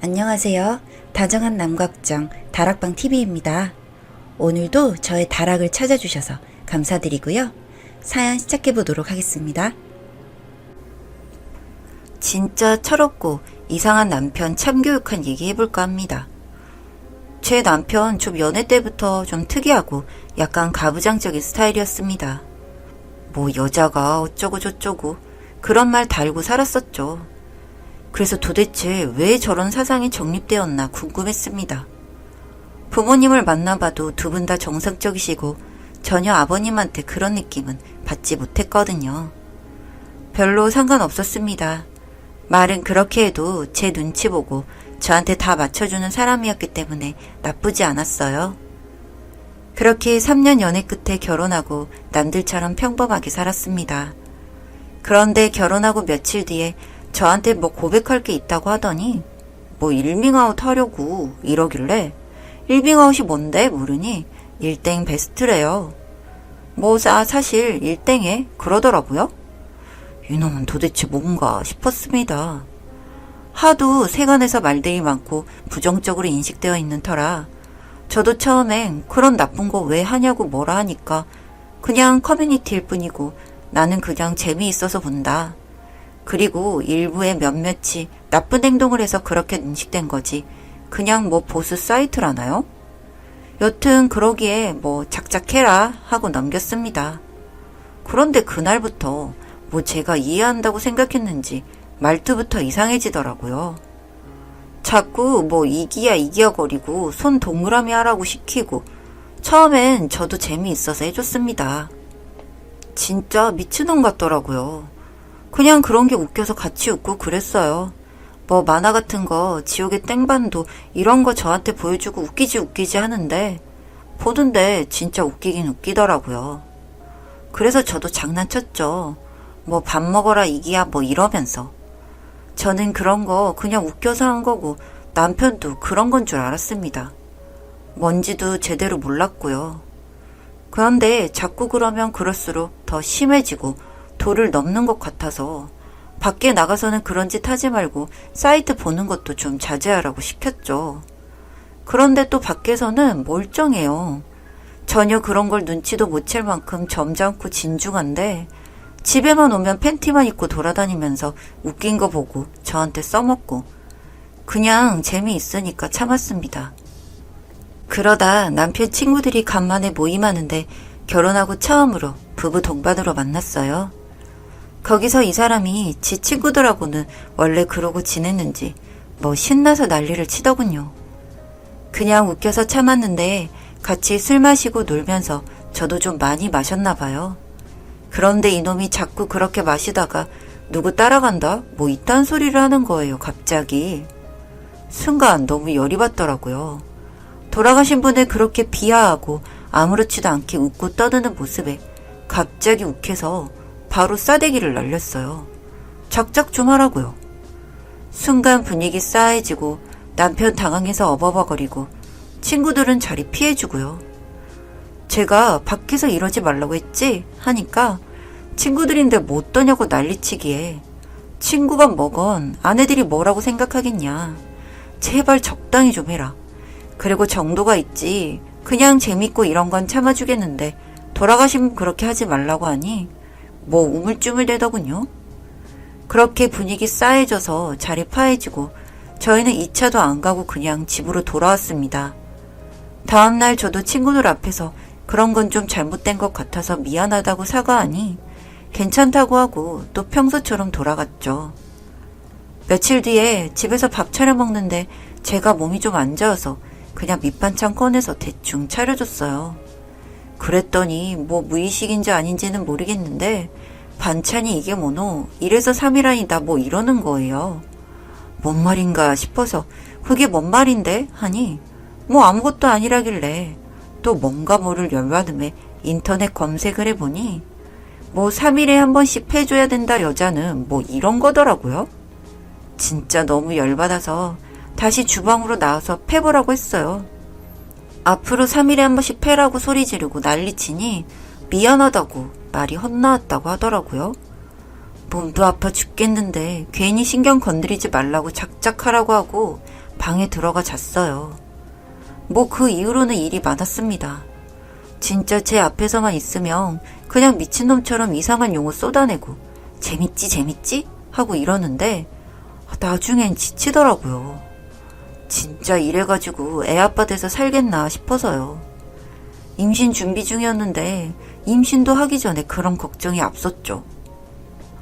안녕하세요. 다정한 남걱정 다락방TV입니다. 오늘도 저의 다락을 찾아주셔서 감사드리고요. 사연 시작해보도록 하겠습니다. 진짜 철없고 이상한 남편 참교육한 얘기 해볼까 합니다. 제 남편 좀 연애 때부터 좀 특이하고 약간 가부장적인 스타일이었습니다. 뭐 여자가 어쩌고 저쩌고 그런 말 달고 살았었죠. 그래서 도대체 왜 저런 사상이 정립되었나 궁금했습니다. 부모님을 만나봐도 두 분 다 정상적이시고 전혀 아버님한테 그런 느낌은 받지 못했거든요. 별로 상관없었습니다. 말은 그렇게 해도 제 눈치 보고 저한테 다 맞춰주는 사람이었기 때문에 나쁘지 않았어요. 그렇게 3년 연애 끝에 결혼하고 남들처럼 평범하게 살았습니다. 그런데 결혼하고 며칠 뒤에 저한테 뭐 고백할 게 있다고 하더니 뭐 일밍아웃 하려고 이러길래 일밍아웃이 뭔데 모르니 일땡 베스트래요. 뭐 사실 일땡에 그러더라고요. 이놈은 도대체 뭔가 싶었습니다. 하도 세간에서 말들이 많고 부정적으로 인식되어 있는 터라 저도 처음엔 그런 나쁜 거 왜 하냐고 뭐라 하니까 그냥 커뮤니티일 뿐이고 나는 그냥 재미있어서 본다. 그리고 일부의 몇몇이 나쁜 행동을 해서 그렇게 인식된 거지 그냥 뭐 보수 사이트라나요? 여튼 그러기에 뭐 작작해라 하고 넘겼습니다. 그런데 그날부터 뭐 제가 이해한다고 생각했는지 말투부터 이상해지더라고요. 자꾸 뭐 이기야 거리고 손 동그라미 하라고 시키고 처음엔 저도 재미있어서 해줬습니다. 진짜 미친놈 같더라고요. 그냥 그런 게 웃겨서 같이 웃고 그랬어요. 뭐 만화 같은 거 지옥의 땡반도 이런 거 저한테 보여주고 웃기지 하는데 보던데 진짜 웃기긴 웃기더라고요. 그래서 저도 장난쳤죠. 뭐 밥 먹어라 이기야 뭐 이러면서. 저는 그런 거 그냥 웃겨서 한 거고 남편도 그런 건 줄 알았습니다. 뭔지도 제대로 몰랐고요. 그런데 자꾸 그러면 그럴수록 더 심해지고 도를 넘는 것 같아서 밖에 나가서는 그런 짓 하지 말고 사이트 보는 것도 좀 자제하라고 시켰죠. 그런데 또 밖에서는 멀쩡해요. 전혀 그런 걸 눈치도 못 챌 만큼 점잖고 진중한데 집에만 오면 팬티만 입고 돌아다니면서 웃긴 거 보고 저한테 써먹고 그냥 재미있으니까 참았습니다. 그러다 남편 친구들이 간만에 모임하는데 결혼하고 처음으로 부부 동반으로 만났어요. 거기서 이 사람이 지 친구들하고는 원래 그러고 지냈는지 뭐 신나서 난리를 치더군요. 그냥 웃겨서 참았는데 같이 술 마시고 놀면서 저도 좀 많이 마셨나 봐요. 그런데 이놈이 자꾸 그렇게 마시다가 누구 따라간다? 뭐 이딴 소리를 하는 거예요, 갑자기. 순간 너무 열이 받더라고요. 돌아가신 분을 그렇게 비하하고 아무렇지도 않게 웃고 떠드는 모습에 갑자기 욱해서 바로 싸대기를 날렸어요. 작작 좀 하라고요. 순간 분위기 싸해지고 남편 당황해서 어버버거리고 친구들은 자리 피해주고요. 제가 밖에서 이러지 말라고 했지? 하니까 친구들인데 뭐 어떠냐고 난리치기에 친구건 뭐건 아내들이 뭐라고 생각하겠냐. 제발 적당히 좀 해라. 그리고 정도가 있지. 그냥 재밌고 이런 건 참아주겠는데 돌아가시면 그렇게 하지 말라고 하니 뭐 우물쭈물대더군요. 그렇게 분위기 싸해져서 자리 파해지고 저희는 2차도 안 가고 그냥 집으로 돌아왔습니다. 다음날 저도 친구들 앞에서 그런 건 좀 잘못된 것 같아서 미안하다고 사과하니 괜찮다고 하고 또 평소처럼 돌아갔죠. 며칠 뒤에 집에서 밥 차려 먹는데 제가 몸이 좀 안 좋아서 그냥 밑반찬 꺼내서 대충 차려줬어요. 그랬더니 뭐 무의식인지 아닌지는 모르겠는데 반찬이 이게 뭐노? 이래서 3일 아니다 뭐 이러는 거예요. 뭔 말인가 싶어서 그게 뭔 말인데? 하니 뭐 아무것도 아니라길래 또 뭔가 모를 열받음에 인터넷 검색을 해보니 뭐 3일에 한 번씩 패줘야 된다 여자는 뭐 이런 거더라고요. 진짜 너무 열받아서 다시 주방으로 나와서 패보라고 했어요. 앞으로 3일에 한 번씩 패라고 소리 지르고 난리치니 미안하다고 말이 헛나왔다고 하더라고요. 몸도 아파 죽겠는데 괜히 신경 건드리지 말라고 작작하라고 하고 방에 들어가 잤어요. 뭐 그 이후로는 일이 많았습니다. 진짜 제 앞에서만 있으면 그냥 미친놈처럼 이상한 용어 쏟아내고 재밌지 재밌지? 하고 이러는데 나중엔 지치더라고요. 진짜 이래가지고 애 아빠 돼서 살겠나 싶어서요. 임신 준비 중이었는데 임신도 하기 전에 그런 걱정이 앞섰죠.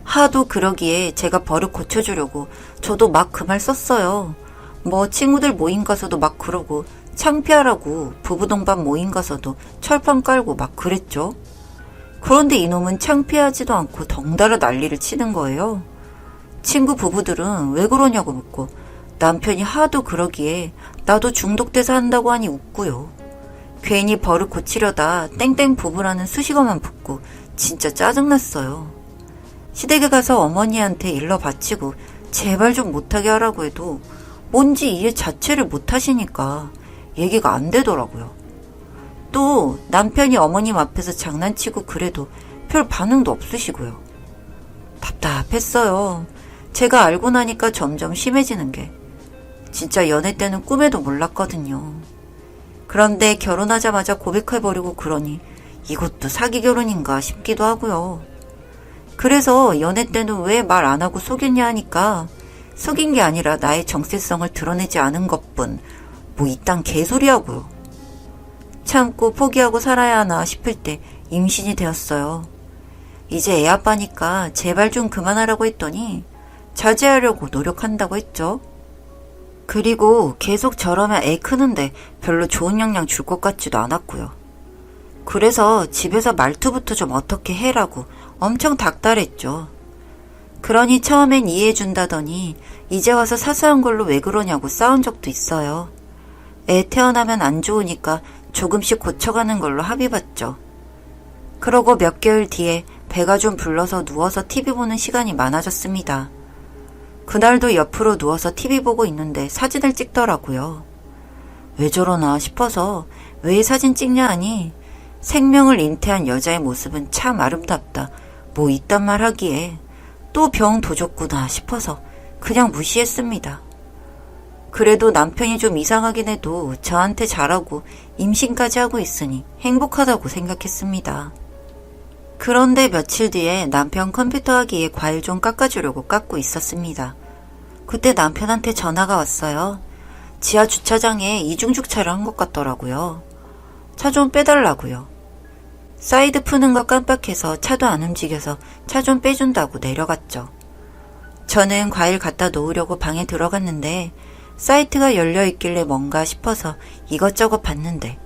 하도 그러기에 제가 버릇 고쳐주려고 저도 막 그 말 썼어요. 뭐 친구들 모임 가서도 막 그러고 창피하라고 부부동반 모임 가서도 철판 깔고 막 그랬죠. 그런데 이놈은 창피하지도 않고 덩달아 난리를 치는 거예요. 친구 부부들은 왜 그러냐고 묻고 남편이 하도 그러기에 나도 중독돼서 한다고 하니 웃고요. 괜히 버릇 고치려다 땡땡 부부라는 수식어만 붙고 진짜 짜증났어요. 시댁에 가서 어머니한테 일러 바치고 제발 좀 못하게 하라고 해도 뭔지 이해 자체를 못하시니까 얘기가 안 되더라고요. 또 남편이 어머님 앞에서 장난치고 그래도 별 반응도 없으시고요. 답답했어요. 제가 알고 나니까 점점 심해지는 게 진짜 연애 때는 꿈에도 몰랐거든요. 그런데 결혼하자마자 고백해버리고 그러니 이것도 사기 결혼인가 싶기도 하고요. 그래서 연애 때는 왜 말 안 하고 속였냐 하니까 속인 게 아니라 나의 정체성을 드러내지 않은 것뿐 뭐 이딴 개소리하고요. 참고 포기하고 살아야 하나 싶을 때 임신이 되었어요. 이제 애 아빠니까 제발 좀 그만하라고 했더니 자제하려고 노력한다고 했죠. 그리고 계속 저러면 애 크는데 별로 좋은 영향 줄 것 같지도 않았고요. 그래서 집에서 말투부터 좀 어떻게 해라고 엄청 닥달했죠. 그러니 처음엔 이해해준다더니 이제 와서 사소한 걸로 왜 그러냐고 싸운 적도 있어요. 애 태어나면 안 좋으니까 조금씩 고쳐가는 걸로 합의봤죠. 그러고 몇 개월 뒤에 배가 좀 불러서 누워서 TV 보는 시간이 많아졌습니다. 그날도 옆으로 누워서 TV 보고 있는데 사진을 찍더라고요. 왜 저러나 싶어서 왜 사진 찍냐 하니 생명을 잉태한 여자의 모습은 참 아름답다. 뭐 이딴 말 하기에 또 병 도졌구나 싶어서 그냥 무시했습니다. 그래도 남편이 좀 이상하긴 해도 저한테 잘하고 임신까지 하고 있으니 행복하다고 생각했습니다. 그런데 며칠 뒤에 남편 컴퓨터 하기에 과일 좀 깎아주려고 깎고 있었습니다. 그때 남편한테 전화가 왔어요. 지하 주차장에 이중주차를 한 것 같더라고요. 차 좀 빼달라고요. 사이드 푸는 거 깜빡해서 차도 안 움직여서 차 좀 빼준다고 내려갔죠. 저는 과일 갖다 놓으려고 방에 들어갔는데 사이트가 열려있길래 뭔가 싶어서 이것저것 봤는데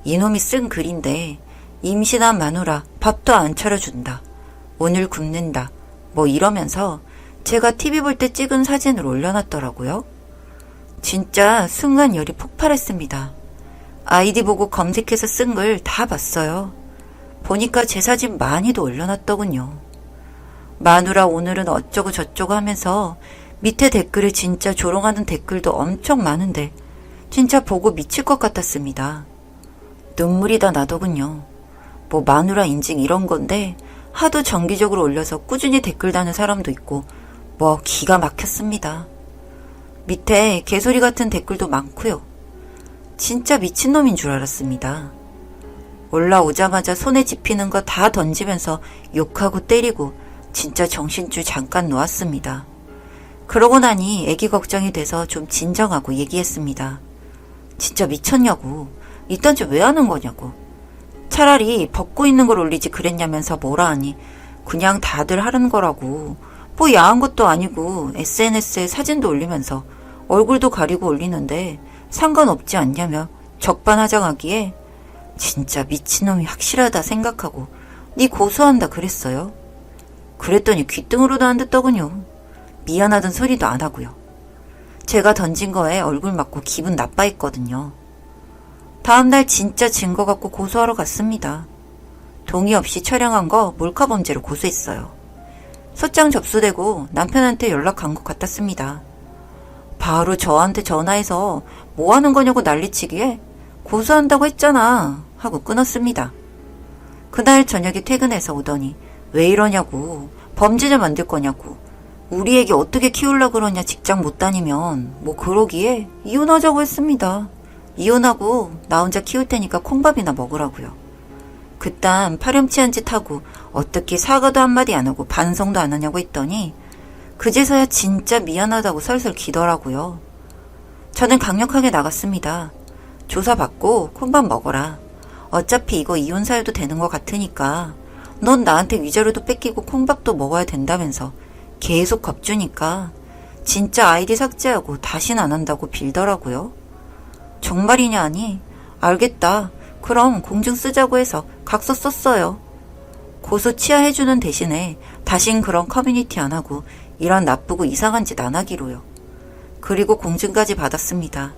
이놈이 쓴 글인데 임신한 마누라 밥도 안 차려준다. 오늘 굶는다. 뭐 이러면서 제가 TV 볼 때 찍은 사진을 올려놨더라고요. 진짜 순간 열이 폭발했습니다. 아이디 보고 검색해서 쓴 글 다 봤어요. 보니까 제 사진 많이도 올려놨더군요. 마누라 오늘은 어쩌고 저쩌고 하면서 밑에 댓글에 진짜 조롱하는 댓글도 엄청 많은데 진짜 보고 미칠 것 같았습니다. 눈물이 다 나더군요. 뭐 마누라 인증 이런 건데 하도 정기적으로 올려서 꾸준히 댓글 다는 사람도 있고 뭐 기가 막혔습니다. 밑에 개소리 같은 댓글도 많고요. 진짜 미친놈인 줄 알았습니다. 올라오자마자 손에 집히는 거 다 던지면서 욕하고 때리고 진짜 정신줄 잠깐 놓았습니다. 그러고 나니 애기 걱정이 돼서 좀 진정하고 얘기했습니다. 진짜 미쳤냐고. 이딴 짓 왜 하는 거냐고. 차라리 벗고 있는 걸 올리지 그랬냐면서 뭐라 하니 그냥 다들 하는 거라고. 뭐 야한 것도 아니고 SNS에 사진도 올리면서 얼굴도 가리고 올리는데 상관없지 않냐며 적반하장하기에 진짜 미친놈이 확실하다 생각하고 네 고소한다 그랬어요. 그랬더니 귓등으로도 안 듣더군요. 미안하던 소리도 안 하고요. 제가 던진 거에 얼굴 맞고 기분 나빠했거든요. 다음날 진짜 증거 갖고 고소하러 갔습니다. 동의 없이 촬영한 거 몰카범죄로 고소했어요. 소장 접수되고 남편한테 연락 간 것 같았습니다. 바로 저한테 전화해서 뭐 하는 거냐고 난리치기에 고소한다고 했잖아 하고 끊었습니다. 그날 저녁에 퇴근해서 오더니 왜 이러냐고 범죄자 만들 거냐고 우리 애기 어떻게 키우려고 그러냐, 직장 못 다니면. 뭐 그러기에 이혼하자고 했습니다. 이혼하고 나 혼자 키울 테니까 콩밥이나 먹으라고요. 그딴 파렴치한 짓 하고 어떻게 사과도 한마디 안 하고 반성도 안 하냐고 했더니 그제서야 진짜 미안하다고 설설 기더라고요. 저는 강력하게 나갔습니다. 조사받고 콩밥 먹어라. 어차피 이거 이혼 사유도 되는 것 같으니까 넌 나한테 위자료도 뺏기고 콩밥도 먹어야 된다면서 계속 겁주니까 진짜 아이디 삭제하고 다신 안 한다고 빌더라고요. 정말이냐 하니 알겠다. 그럼 공증 쓰자고 해서 각서 썼어요. 고소 치하해주는 대신에 다신 그런 커뮤니티 안 하고 이런 나쁘고 이상한 짓 안 하기로요. 그리고 공증까지 받았습니다.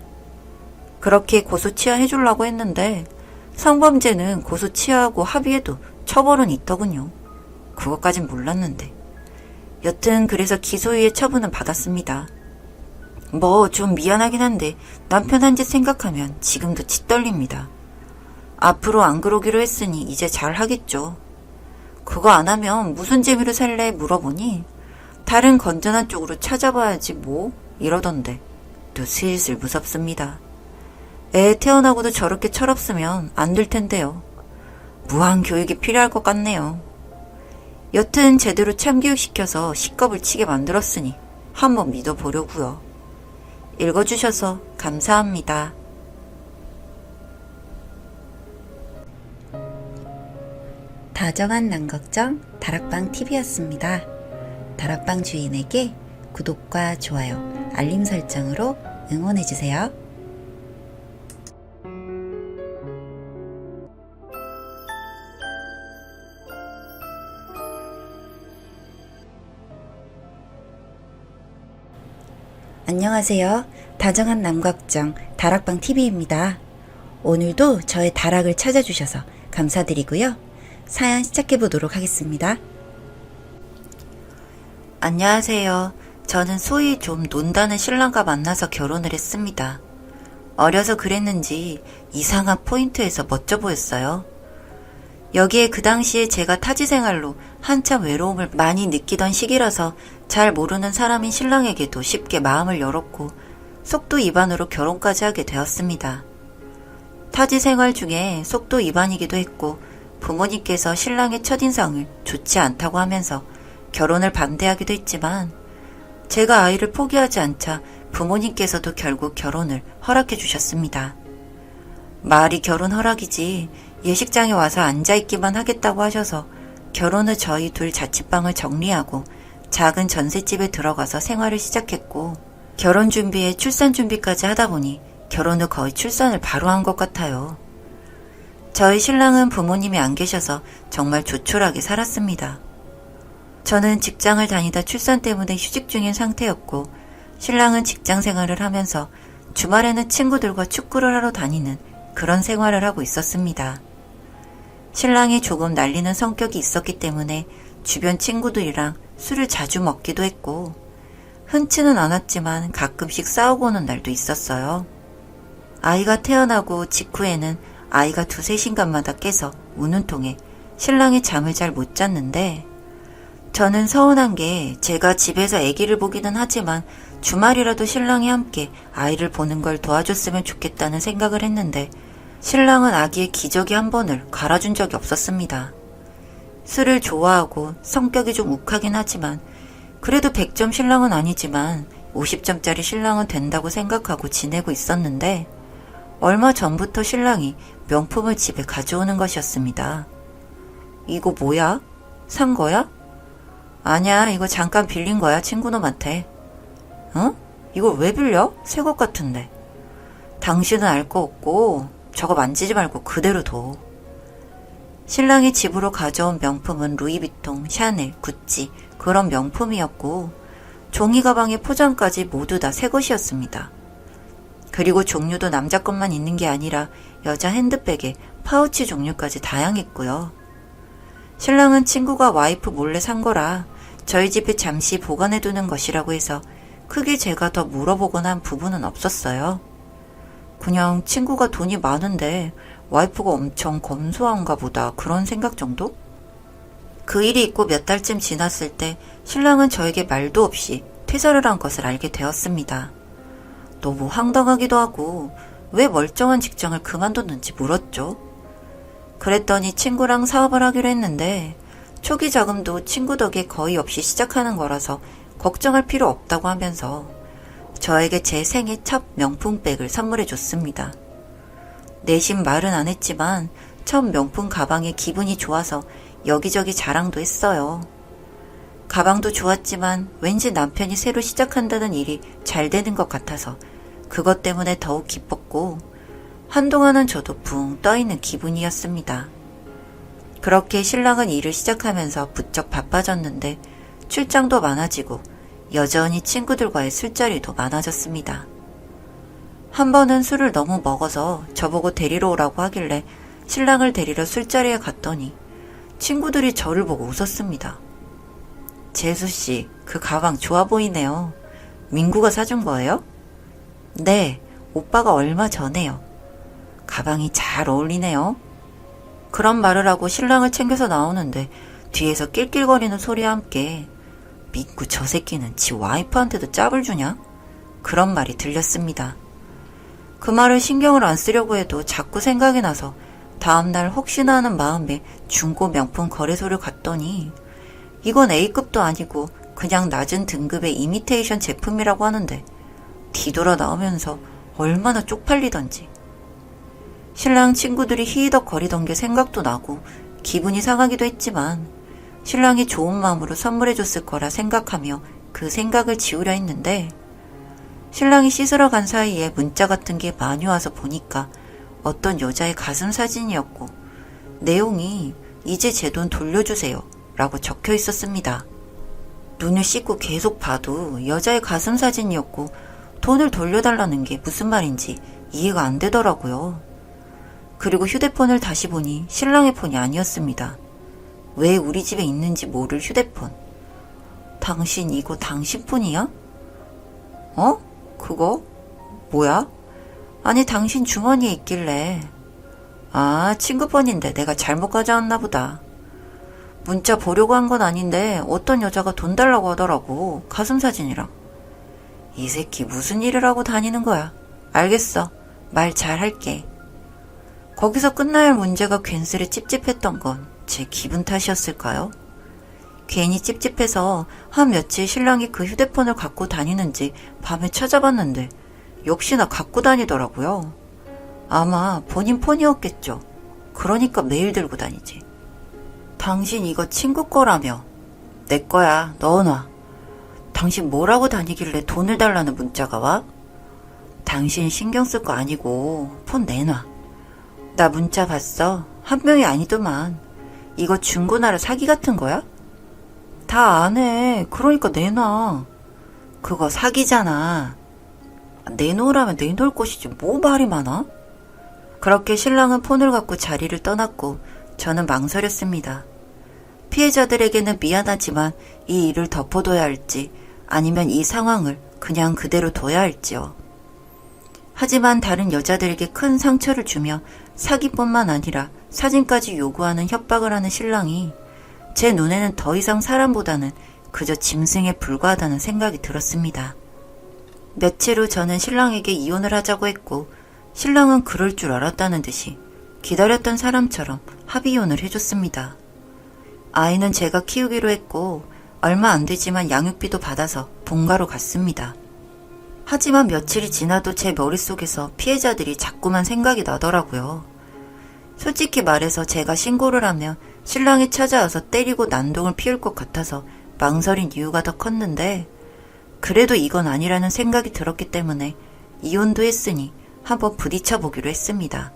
그렇게 고소 치하해주려고 했는데 성범죄는 고소 치하하고 합의해도 처벌은 있더군요. 그것까진 몰랐는데. 여튼 그래서 기소유예 처분은 받았습니다. 뭐 좀 미안하긴 한데 남편 한 짓 생각하면 지금도 치 떨립니다. 앞으로 안 그러기로 했으니 이제 잘 하겠죠. 그거 안 하면 무슨 재미로 살래 물어보니 다른 건전한 쪽으로 찾아봐야지 뭐 이러던데 또 슬슬 무섭습니다. 애 태어나고도 저렇게 철없으면 안 될 텐데요. 무한 교육이 필요할 것 같네요. 여튼 제대로 참교육시켜서 식겁을 치게 만들었으니 한번 믿어보려고요. 읽어주셔서 감사합니다. 다정한 남걱정 다락방TV였습니다. 다락방 주인에게 구독과 좋아요, 알림 설정으로 응원해주세요. 안녕하세요. 다정한 남걱정 다락방TV입니다. 오늘도 저의 다락을 찾아주셔서 감사드리고요. 사연 시작해보도록 하겠습니다. 안녕하세요. 저는 소위 좀 논다는 신랑과 만나서 결혼을 했습니다. 어려서 그랬는지 이상한 포인트에서 멋져 보였어요. 여기에 그 당시에 제가 타지 생활로 한참 외로움을 많이 느끼던 시기라서 잘 모르는 사람인 신랑에게도 쉽게 마음을 열었고 속도 위반으로 결혼까지 하게 되었습니다. 타지 생활 중에 속도 위반이기도 했고 부모님께서 신랑의 첫인상을 좋지 않다고 하면서 결혼을 반대하기도 했지만 제가 아이를 포기하지 않자 부모님께서도 결국 결혼을 허락해 주셨습니다. 말이 결혼 허락이지 예식장에 와서 앉아있기만 하겠다고 하셔서 결혼 후 저희 둘 자취방을 정리하고 작은 전셋집에 들어가서 생활을 시작했고 결혼 준비에 출산 준비까지 하다 보니 결혼 후 거의 출산을 바로 한 것 같아요. 저희 신랑은 부모님이 안 계셔서 정말 조촐하게 살았습니다. 저는 직장을 다니다 출산 때문에 휴직 중인 상태였고 신랑은 직장 생활을 하면서 주말에는 친구들과 축구를 하러 다니는 그런 생활을 하고 있었습니다. 신랑이 조금 날리는 성격이 있었기 때문에 주변 친구들이랑 술을 자주 먹기도 했고 흔치는 않았지만 가끔씩 싸우고 오는 날도 있었어요. 아이가 태어나고 직후에는 아이가 두세 시간마다 깨서 우는 통에 신랑이 잠을 잘 못 잤는데 저는 서운한 게 제가 집에서 아기를 보기는 하지만 주말이라도 신랑이 함께 아이를 보는 걸 도와줬으면 좋겠다는 생각을 했는데 신랑은 아기의 기저귀 한 번을 갈아준 적이 없었습니다. 술을 좋아하고 성격이 좀 욱하긴 하지만 그래도 100점 신랑은 아니지만 50점짜리 신랑은 된다고 생각하고 지내고 있었는데 얼마 전부터 신랑이 명품을 집에 가져오는 것이었습니다. 이거 뭐야? 산 거야? 아니야, 이거 잠깐 빌린 거야, 친구놈한테. 어? 이걸 왜 빌려? 새 것 같은데. 당신은 알 거 없고 저거 만지지 말고 그대로 둬. 신랑이 집으로 가져온 명품은 루이비통, 샤넬, 구찌 그런 명품이었고 종이 가방의 포장까지 모두 다 새 것이었습니다. 그리고 종류도 남자 것만 있는 게 아니라 여자 핸드백에 파우치 종류까지 다양했고요. 신랑은 친구가 와이프 몰래 산 거라 저희 집에 잠시 보관해두는 것이라고 해서 크게 제가 더 물어보거나 한 부분은 없었어요. 그냥 친구가 돈이 많은데 와이프가 엄청 검소한가 보다 그런 생각 정도? 그 일이 있고 몇 달쯤 지났을 때 신랑은 저에게 말도 없이 퇴사를 한 것을 알게 되었습니다. 너무 황당하기도 하고 왜 멀쩡한 직장을 그만뒀는지 물었죠. 그랬더니 친구랑 사업을 하기로 했는데 초기 자금도 친구 덕에 거의 없이 시작하는 거라서 걱정할 필요 없다고 하면서 저에게 제 생애 첫 명품백을 선물해 줬습니다. 내심 말은 안 했지만 첫 명품 가방에 기분이 좋아서 여기저기 자랑도 했어요. 가방도 좋았지만 왠지 남편이 새로 시작한다는 일이 잘 되는 것 같아서 그것 때문에 더욱 기뻤고 한동안은 저도 붕 떠있는 기분이었습니다. 그렇게 신랑은 일을 시작하면서 부쩍 바빠졌는데 출장도 많아지고 여전히 친구들과의 술자리도 많아졌습니다. 한 번은 술을 너무 먹어서 저보고 데리러 오라고 하길래 신랑을 데리러 술자리에 갔더니 친구들이 저를 보고 웃었습니다. 재수씨, 그 가방 좋아 보이네요. 민구가 사준 거예요? 네, 오빠가 얼마 전에요. 가방이 잘 어울리네요. 그런 말을 하고 신랑을 챙겨서 나오는데 뒤에서 낄낄거리는 소리와 함께 민구 저 새끼는 지 와이프한테도 짭을 주냐? 그런 말이 들렸습니다. 그 말을 신경을 안 쓰려고 해도 자꾸 생각이 나서 다음날 혹시나 하는 마음에 중고 명품 거래소를 갔더니 이건 A급도 아니고 그냥 낮은 등급의 이미테이션 제품이라고 하는데 뒤돌아 나오면서 얼마나 쪽팔리던지. 신랑 친구들이 히히덕거리던 게 생각도 나고 기분이 상하기도 했지만 신랑이 좋은 마음으로 선물해줬을 거라 생각하며 그 생각을 지우려 했는데 신랑이 씻으러 간 사이에 문자 같은 게 많이 와서 보니까 어떤 여자의 가슴 사진이었고 내용이 이제 제 돈 돌려주세요 라고 적혀 있었습니다. 눈을 씻고 계속 봐도 여자의 가슴 사진이었고 돈을 돌려달라는 게 무슨 말인지 이해가 안 되더라고요. 그리고 휴대폰을 다시 보니 신랑의 폰이 아니었습니다. 왜 우리 집에 있는지 모를 휴대폰. 당신 이거 당신 폰이야? 어? 그거? 뭐야? 아니 당신 주머니에 있길래. 아, 친구 폰인데 내가 잘못 가져왔나 보다. 문자 보려고 한 건 아닌데 어떤 여자가 돈 달라고 하더라고. 가슴 사진이랑. 이 새끼 무슨 일을 하고 다니는 거야. 알겠어. 말 잘할게. 거기서 끝나야 할 문제가 괜스레 찝찝했던 건 제 기분 탓이었을까요? 괜히 찝찝해서 한 며칠 신랑이 그 휴대폰을 갖고 다니는지 밤에 찾아봤는데 역시나 갖고 다니더라고요. 아마 본인 폰이었겠죠. 그러니까 매일 들고 다니지. 당신 이거 친구 거라며. 내 거야. 넣어놔. 당신 뭐라고 다니길래 돈을 달라는 문자가 와? 당신 신경 쓸 거 아니고 폰 내놔. 나 문자 봤어. 한 명이 아니더만. 이거 중고나라 사기 같은 거야? 다 안 해. 그러니까 내놔. 그거 사기잖아. 내놓으라면 내놓을 것이지 뭐 말이 많아? 그렇게 신랑은 폰을 갖고 자리를 떠났고 저는 망설였습니다. 피해자들에게는 미안하지만 이 일을 덮어둬야 할지 아니면 이 상황을 그냥 그대로 둬야 할지요. 하지만 다른 여자들에게 큰 상처를 주며 사기뿐만 아니라 사진까지 요구하는 협박을 하는 신랑이 제 눈에는 더 이상 사람보다는 그저 짐승에 불과하다는 생각이 들었습니다. 며칠 후 저는 신랑에게 이혼을 하자고 했고 신랑은 그럴 줄 알았다는 듯이 기다렸던 사람처럼 합의이혼을 해줬습니다. 아이는 제가 키우기로 했고 얼마 안 되지만 양육비도 받아서 본가로 갔습니다. 하지만 며칠이 지나도 제 머릿속에서 피해자들이 자꾸만 생각이 나더라고요. 솔직히 말해서 제가 신고를 하면 신랑이 찾아와서 때리고 난동을 피울 것 같아서 망설인 이유가 더 컸는데 그래도 이건 아니라는 생각이 들었기 때문에 이혼도 했으니 한번 부딪혀 보기로 했습니다.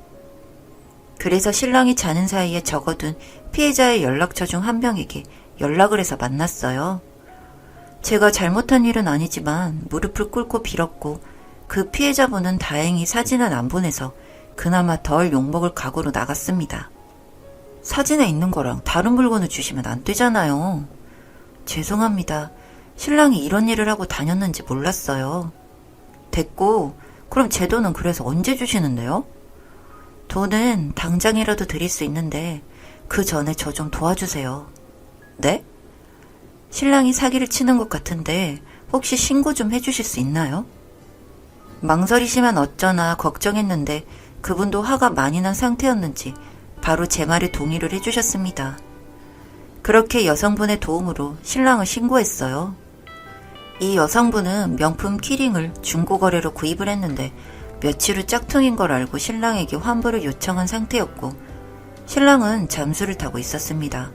그래서 신랑이 자는 사이에 적어둔 피해자의 연락처 중 한 명에게 연락을 해서 만났어요. 제가 잘못한 일은 아니지만 무릎을 꿇고 빌었고 그 피해자분은 다행히 사진은 안 보내서 그나마 덜 욕먹을 각오로 나갔습니다. 사진에 있는 거랑 다른 물건을 주시면 안 되잖아요. 죄송합니다. 신랑이 이런 일을 하고 다녔는지 몰랐어요. 됐고 그럼 제 돈은 그래서 언제 주시는데요? 돈은 당장이라도 드릴 수 있는데 그 전에 저 좀 도와주세요. 네? 신랑이 사기를 치는 것 같은데 혹시 신고 좀 해주실 수 있나요? 망설이시면 어쩌나 걱정했는데 그분도 화가 많이 난 상태였는지 바로 제 말에 동의를 해주셨습니다. 그렇게 여성분의 도움으로 신랑을 신고했어요. 이 여성분은 명품 키링을 중고거래로 구입을 했는데 며칠 후 짝퉁인 걸 알고 신랑에게 환불을 요청한 상태였고 신랑은 잠수를 타고 있었습니다.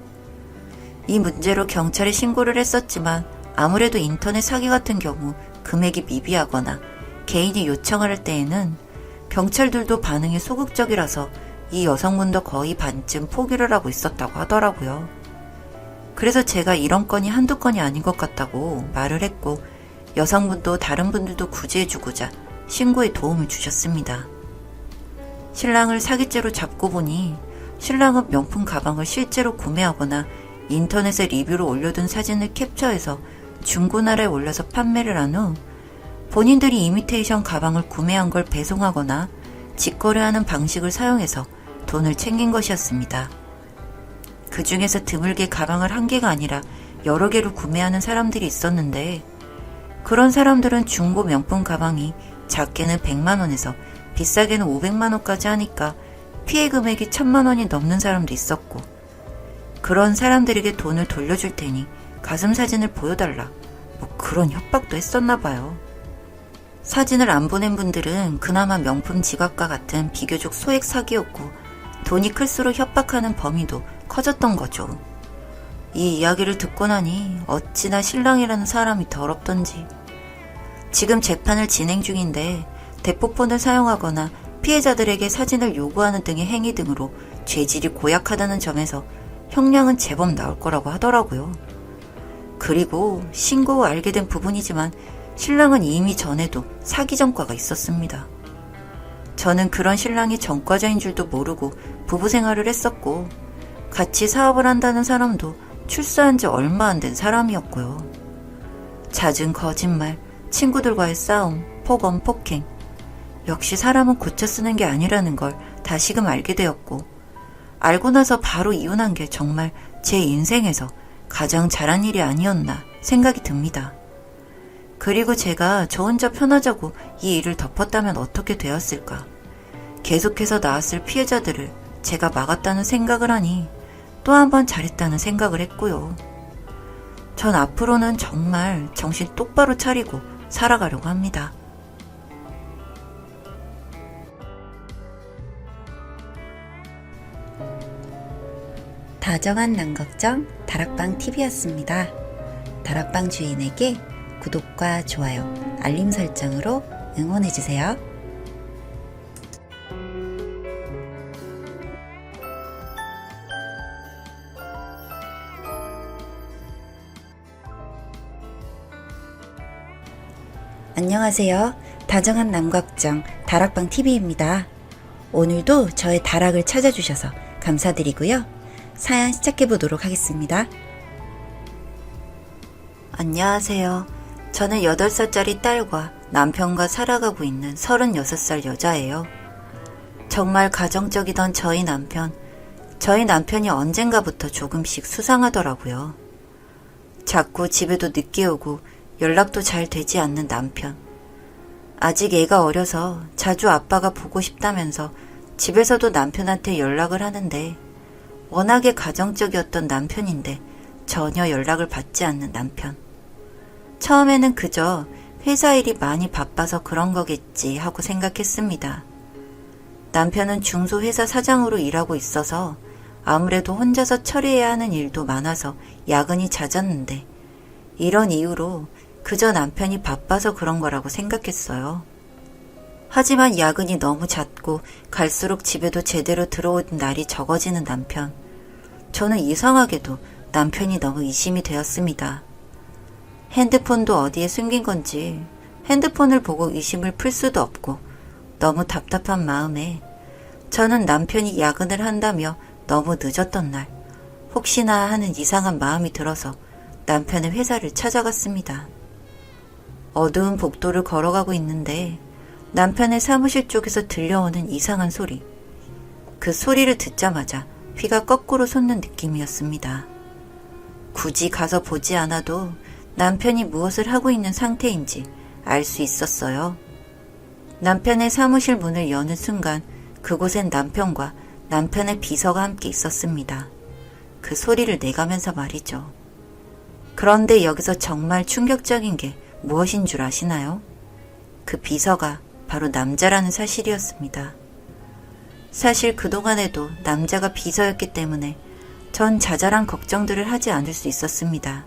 이 문제로 경찰에 신고를 했었지만 아무래도 인터넷 사기 같은 경우 금액이 미비하거나 개인이 요청을 할 때에는 경찰들도 반응이 소극적이라서 이 여성분도 거의 반쯤 포기를 하고 있었다고 하더라고요. 그래서 제가 이런 건이 한두 건이 아닌 것 같다고 말을 했고 여성분도 다른 분들도 구제해주고자 신고에 도움을 주셨습니다. 신랑을 사기죄로 잡고 보니 신랑은 명품 가방을 실제로 구매하거나 인터넷에 리뷰로 올려둔 사진을 캡처해서 중고나라에 올려서 판매를 한 후 본인들이 이미테이션 가방을 구매한 걸 배송하거나 직거래하는 방식을 사용해서 돈을 챙긴 것이었습니다. 그 중에서 드물게 가방을 한 개가 아니라 여러 개를 구매하는 사람들이 있었는데 그런 사람들은 중고 명품 가방이 작게는 100만 원에서 비싸게는 500만 원까지 하니까 피해 금액이 1000만 원이 넘는 사람도 있었고 그런 사람들에게 돈을 돌려줄 테니 가슴 사진을 보여달라 뭐 그런 협박도 했었나 봐요. 사진을 안 보낸 분들은 그나마 명품 지갑과 같은 비교적 소액 사기였고 돈이 클수록 협박하는 범위도 커졌던 거죠. 이 이야기를 듣고 나니 어찌나 신랑이라는 사람이 더럽던지. 지금 재판을 진행 중인데 대포폰을 사용하거나 피해자들에게 사진을 요구하는 등의 행위 등으로 죄질이 고약하다는 점에서 형량은 제법 나올 거라고 하더라고요. 그리고 신고 후 알게 된 부분이지만 신랑은 이미 전에도 사기 전과가 있었습니다. 저는 그런 신랑이 전과자인 줄도 모르고 부부 생활을 했었고 같이 사업을 한다는 사람도 출소한 지 얼마 안 된 사람이었고요. 잦은 거짓말, 친구들과의 싸움, 폭언, 폭행. 역시 사람은 고쳐 쓰는 게 아니라는 걸 다시금 알게 되었고 알고 나서 바로 이혼한 게 정말 제 인생에서 가장 잘한 일이 아니었나 생각이 듭니다. 그리고 제가 저 혼자 편하자고 이 일을 덮었다면 어떻게 되었을까? 계속해서 나왔을 피해자들을 제가 막았다는 생각을 하니 또 한 번 잘했다는 생각을 했고요. 전 앞으로는 정말 정신 똑바로 차리고 살아가려고 합니다. 다정한 남걱정 다락방TV였습니다. 다락방 주인에게 구독과 좋아요, 알림 설정으로 응원해주세요. 안녕하세요. 다정한 남걱정 다락방TV입니다. 오늘도 저의 다락을 찾아주셔서 감사드리고요. 사연 시작해보도록 하겠습니다. 안녕하세요. 저는 8살짜리 딸과 남편과 살아가고 있는 36살 여자예요. 정말 가정적이던 저희 남편이 언젠가부터 조금씩 수상하더라고요. 자꾸 집에도 늦게 오고 연락도 잘 되지 않는 남편. 아직 애가 어려서 자주 아빠가 보고 싶다면서 집에서도 남편한테 연락을 하는데 워낙에 가정적이었던 남편인데 전혀 연락을 받지 않는 남편. 처음에는 그저 회사 일이 많이 바빠서 그런 거겠지 하고 생각했습니다. 남편은 중소회사 사장으로 일하고 있어서 아무래도 혼자서 처리해야 하는 일도 많아서 야근이 잦았는데 이런 이유로 그저 남편이 바빠서 그런 거라고 생각했어요. 하지만 야근이 너무 잦고 갈수록 집에도 제대로 들어오는 날이 적어지는 남편. 저는 이상하게도 남편이 너무 의심이 되었습니다. 핸드폰도 어디에 숨긴 건지 핸드폰을 보고 의심을 풀 수도 없고 너무 답답한 마음에 저는 남편이 야근을 한다며 너무 늦었던 날 혹시나 하는 이상한 마음이 들어서 남편의 회사를 찾아갔습니다. 어두운 복도를 걸어가고 있는데 남편의 사무실 쪽에서 들려오는 이상한 소리. 그 소리를 듣자마자 휘가 거꾸로 솟는 느낌이었습니다. 굳이 가서 보지 않아도 남편이 무엇을 하고 있는 상태인지 알 수 있었어요. 남편의 사무실 문을 여는 순간 그곳엔 남편과 남편의 비서가 함께 있었습니다. 그 소리를 내가면서 말이죠. 그런데 여기서 정말 충격적인 게 무엇인 줄 아시나요? 그 비서가 바로 남자라는 사실이었습니다. 사실 그동안에도 남자가 비서였기 때문에 전 자잘한 걱정들을 하지 않을 수 있었습니다.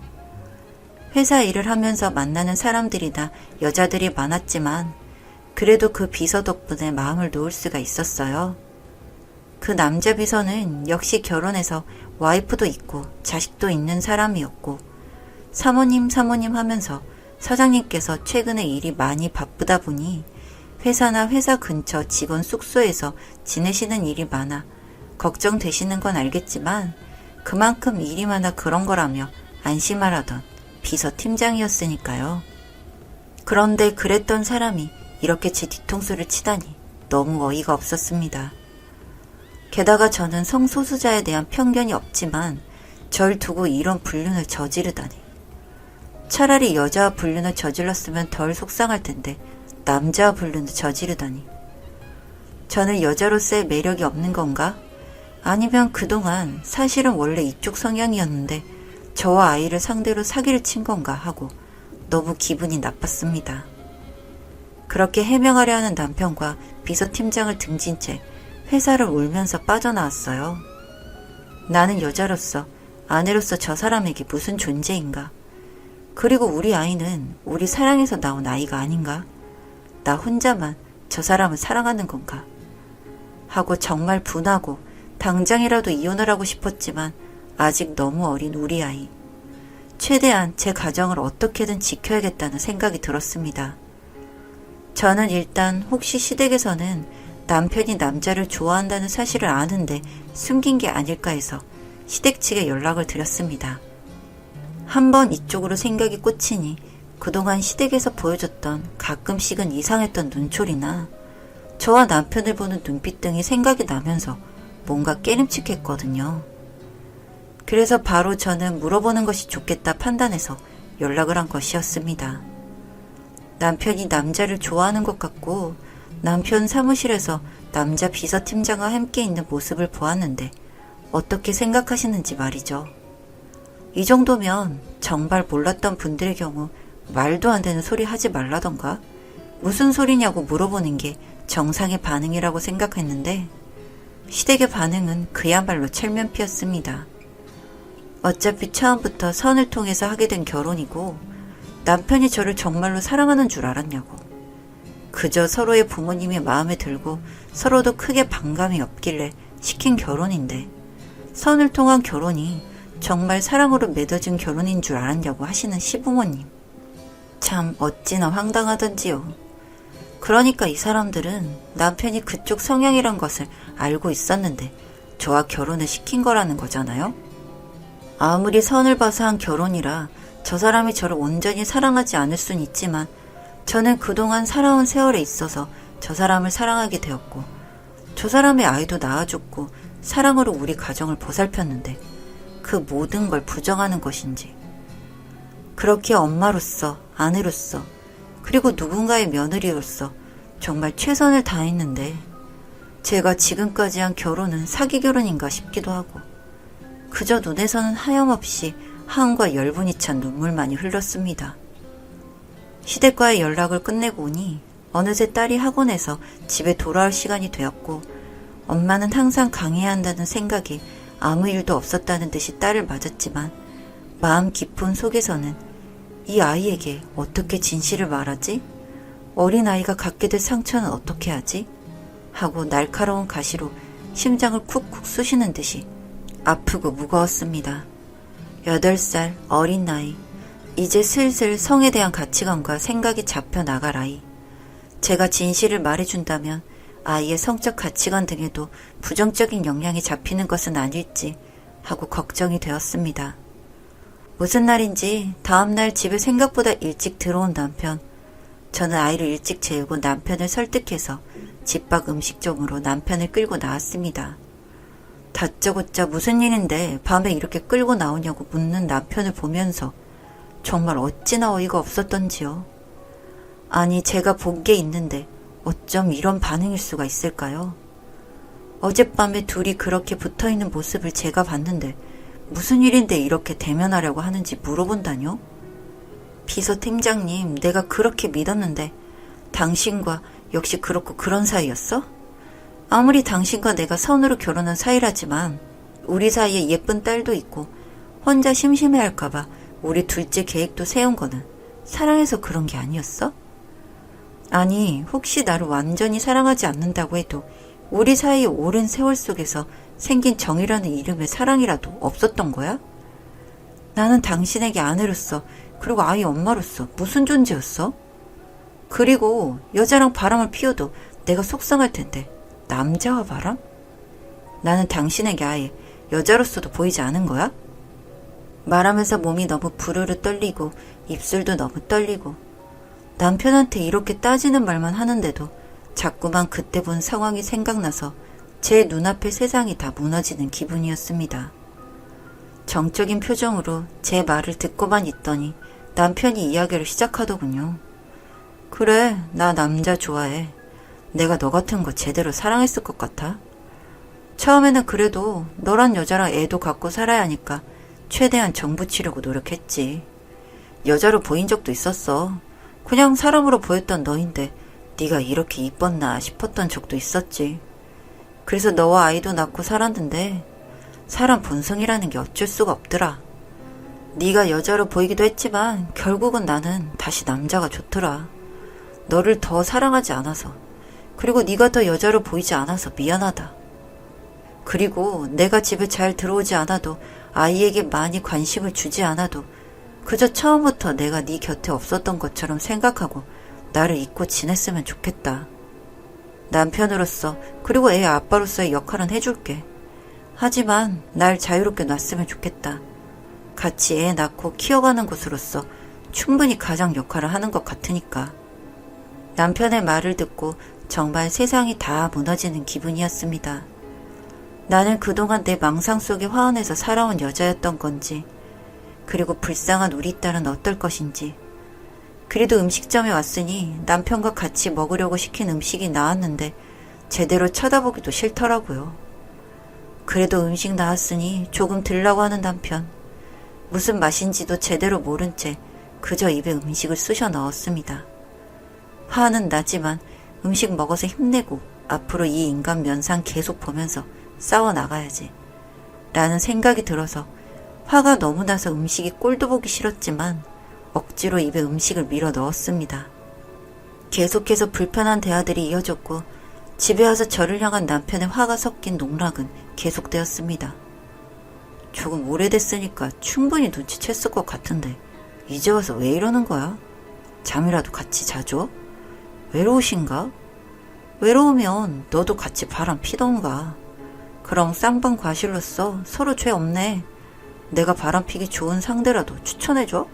회사 일을 하면서 만나는 사람들이나 여자들이 많았지만 그래도 그 비서 덕분에 마음을 놓을 수가 있었어요. 그 남자 비서는 역시 결혼해서 와이프도 있고 자식도 있는 사람이었고 사모님 하면서 사장님께서 최근에 일이 많이 바쁘다 보니 회사나 회사 근처 직원 숙소에서 지내시는 일이 많아 걱정되시는 건 알겠지만 그만큼 일이 많아 그런 거라며 안심하라던 비서 팀장이었으니까요. 그런데 그랬던 사람이 이렇게 제 뒤통수를 치다니 너무 어이가 없었습니다. 게다가 저는 성소수자에 대한 편견이 없지만 절 두고 이런 불륜을 저지르다니. 차라리 여자와 불륜을 저질렀으면 덜 속상할 텐데 남자와 불륜을 저지르다니. 저는 여자로서의 매력이 없는 건가? 아니면 그동안 사실은 원래 이쪽 성향이었는데 저와 아이를 상대로 사기를 친 건가 하고 너무 기분이 나빴습니다. 그렇게 해명하려 하는 남편과 비서팀장을 등진 채 회사를 울면서 빠져나왔어요. 나는 여자로서, 아내로서 저 사람에게 무슨 존재인가? 그리고 우리 아이는 우리 사랑에서 나온 아이가 아닌가? 나 혼자만 저 사람을 사랑하는 건가? 하고 정말 분하고 당장이라도 이혼을 하고 싶었지만 아직 너무 어린 우리 아이. 최대한 제 가정을 어떻게든 지켜야겠다는 생각이 들었습니다. 저는 일단 혹시 시댁에서는 남편이 남자를 좋아한다는 사실을 아는데 숨긴 게 아닐까 해서 시댁 측에 연락을 드렸습니다. 한번 이쪽으로 생각이 꽂히니 그동안 시댁에서 보여줬던 가끔씩은 이상했던 눈초리나 저와 남편을 보는 눈빛 등이 생각이 나면서 뭔가 깨름칙했거든요. 그래서 바로 저는 물어보는 것이 좋겠다 판단해서 연락을 한 것이었습니다. 남편이 남자를 좋아하는 것 같고 남편 사무실에서 남자 비서팀장과 함께 있는 모습을 보았는데 어떻게 생각하시는지 말이죠. 이 정도면 정말 몰랐던 분들의 경우 말도 안 되는 소리 하지 말라던가 무슨 소리냐고 물어보는 게 정상의 반응이라고 생각했는데 시댁의 반응은 그야말로 철면피였습니다. 어차피 처음부터 선을 통해서 하게 된 결혼이고 남편이 저를 정말로 사랑하는 줄 알았냐고. 그저 서로의 부모님이 마음에 들고 서로도 크게 반감이 없길래 시킨 결혼인데 선을 통한 결혼이 정말 사랑으로 맺어진 결혼인 줄 알았냐고 하시는 시부모님. 참 어찌나 황당하던지요. 그러니까 이 사람들은 남편이 그쪽 성향이란 것을 알고 있었는데 저와 결혼을 시킨 거라는 거잖아요. 아무리 선을 봐서 한 결혼이라 저 사람이 저를 온전히 사랑하지 않을 순 있지만 저는 그동안 살아온 세월에 있어서 저 사람을 사랑하게 되었고 저 사람의 아이도 낳아줬고 사랑으로 우리 가정을 보살폈는데 그 모든 걸 부정하는 것인지. 그렇게 엄마로서, 아내로서, 그리고 누군가의 며느리로서 정말 최선을 다했는데 제가 지금까지 한 결혼은 사기 결혼인가 싶기도 하고 그저 눈에서는 하염없이 한과 열분이 찬 눈물만이 흘렀습니다. 시댁과의 연락을 끝내고 오니 어느새 딸이 학원에서 집에 돌아올 시간이 되었고 엄마는 항상 강해야 한다는 생각이 아무 일도 없었다는 듯이 딸을 맞았지만 마음 깊은 속에서는 이 아이에게 어떻게 진실을 말하지? 어린아이가 갖게 될 상처는 어떻게 하지? 하고 날카로운 가시로 심장을 쿡쿡 쑤시는 듯이 아프고 무거웠습니다. 8살 어린 나이, 이제 슬슬 성에 대한 가치관과 생각이 잡혀나갈 아이. 제가 진실을 말해준다면 아이의 성적 가치관 등에도 부정적인 영향이 잡히는 것은 아닐지 하고 걱정이 되었습니다. 무슨 날인지 다음날 집에 생각보다 일찍 들어온 남편. 저는 아이를 일찍 재우고 남편을 설득해서 집 밖 음식점으로 남편을 끌고 나왔습니다. 다짜고짜 무슨 일인데 밤에 이렇게 끌고 나오냐고 묻는 남편을 보면서 정말 어찌나 어이가 없었던지요. 아니, 제가 본 게 있는데 어쩜 이런 반응일 수가 있을까요? 어젯밤에 둘이 그렇게 붙어있는 모습을 제가 봤는데 무슨 일인데 이렇게 대면하려고 하는지 물어본다뇨? 비서팀장님, 내가 그렇게 믿었는데 당신과 역시 그렇고 그런 사이였어? 아무리 당신과 내가 선으로 결혼한 사이라지만 우리 사이에 예쁜 딸도 있고 혼자 심심해할까봐 우리 둘째 계획도 세운 거는 사랑해서 그런 게 아니었어? 아니, 혹시 나를 완전히 사랑하지 않는다고 해도 우리 사이의 오랜 세월 속에서 생긴 정이라는 이름의 사랑이라도 없었던 거야? 나는 당신에게 아내로서 그리고 아이 엄마로서 무슨 존재였어? 그리고 여자랑 바람을 피워도 내가 속상할 텐데 남자와 바람? 나는 당신에게 아예 여자로서도 보이지 않은 거야? 말하면서 몸이 너무 부르르 떨리고 입술도 너무 떨리고 남편한테 이렇게 따지는 말만 하는데도 자꾸만 그때 본 상황이 생각나서 제 눈앞의 세상이 다 무너지는 기분이었습니다. 정적인 표정으로 제 말을 듣고만 있더니 남편이 이야기를 시작하더군요. 그래, 나 남자 좋아해. 내가 너 같은 거 제대로 사랑했을 것 같아. 처음에는 그래도 너란 여자랑 애도 갖고 살아야 하니까 최대한 정붙이려고 노력했지. 여자로 보인 적도 있었어. 그냥 사람으로 보였던 너인데 네가 이렇게 이뻤나 싶었던 적도 있었지. 그래서 너와 아이도 낳고 살았는데 사람 본성이라는 게 어쩔 수가 없더라. 네가 여자로 보이기도 했지만 결국은 나는 다시 남자가 좋더라. 너를 더 사랑하지 않아서, 그리고 네가 더 여자로 보이지 않아서 미안하다. 그리고 내가 집에 잘 들어오지 않아도 아이에게 많이 관심을 주지 않아도 그저 처음부터 내가 네 곁에 없었던 것처럼 생각하고 나를 잊고 지냈으면 좋겠다. 남편으로서 그리고 애 아빠로서의 역할은 해줄게. 하지만 날 자유롭게 놨으면 좋겠다. 같이 애 낳고 키워가는 곳으로서 충분히 가장 역할을 하는 것 같으니까. 남편의 말을 듣고 정말 세상이 다 무너지는 기분이었습니다. 나는 그동안 내 망상 속에 화원해서 살아온 여자였던 건지, 그리고 불쌍한 우리 딸은 어떨 것인지. 그래도 음식점에 왔으니 남편과 같이 먹으려고 시킨 음식이 나왔는데 제대로 쳐다보기도 싫더라고요. 그래도 음식 나왔으니 조금 들라고 하는 남편. 무슨 맛인지도 제대로 모른 채 그저 입에 음식을 쑤셔 넣었습니다. 화는 나지만 음식 먹어서 힘내고 앞으로 이 인간 면상 계속 보면서 싸워 나가야지 라는 생각이 들어서 화가 너무 나서 음식이 꼴도 보기 싫었지만 억지로 입에 음식을 밀어 넣었습니다. 계속해서 불편한 대화들이 이어졌고 집에 와서 저를 향한 남편의 화가 섞인 농락은 계속되었습니다. 조금 오래됐으니까 충분히 눈치챘을 것 같은데 이제 와서 왜 이러는 거야? 잠이라도 같이 자줘? 외로우신가? 외로우면 너도 같이 바람 피던가. 그럼 쌍방과실로서 서로 죄 없네. 내가 바람 피기 좋은 상대라도 추천해줘?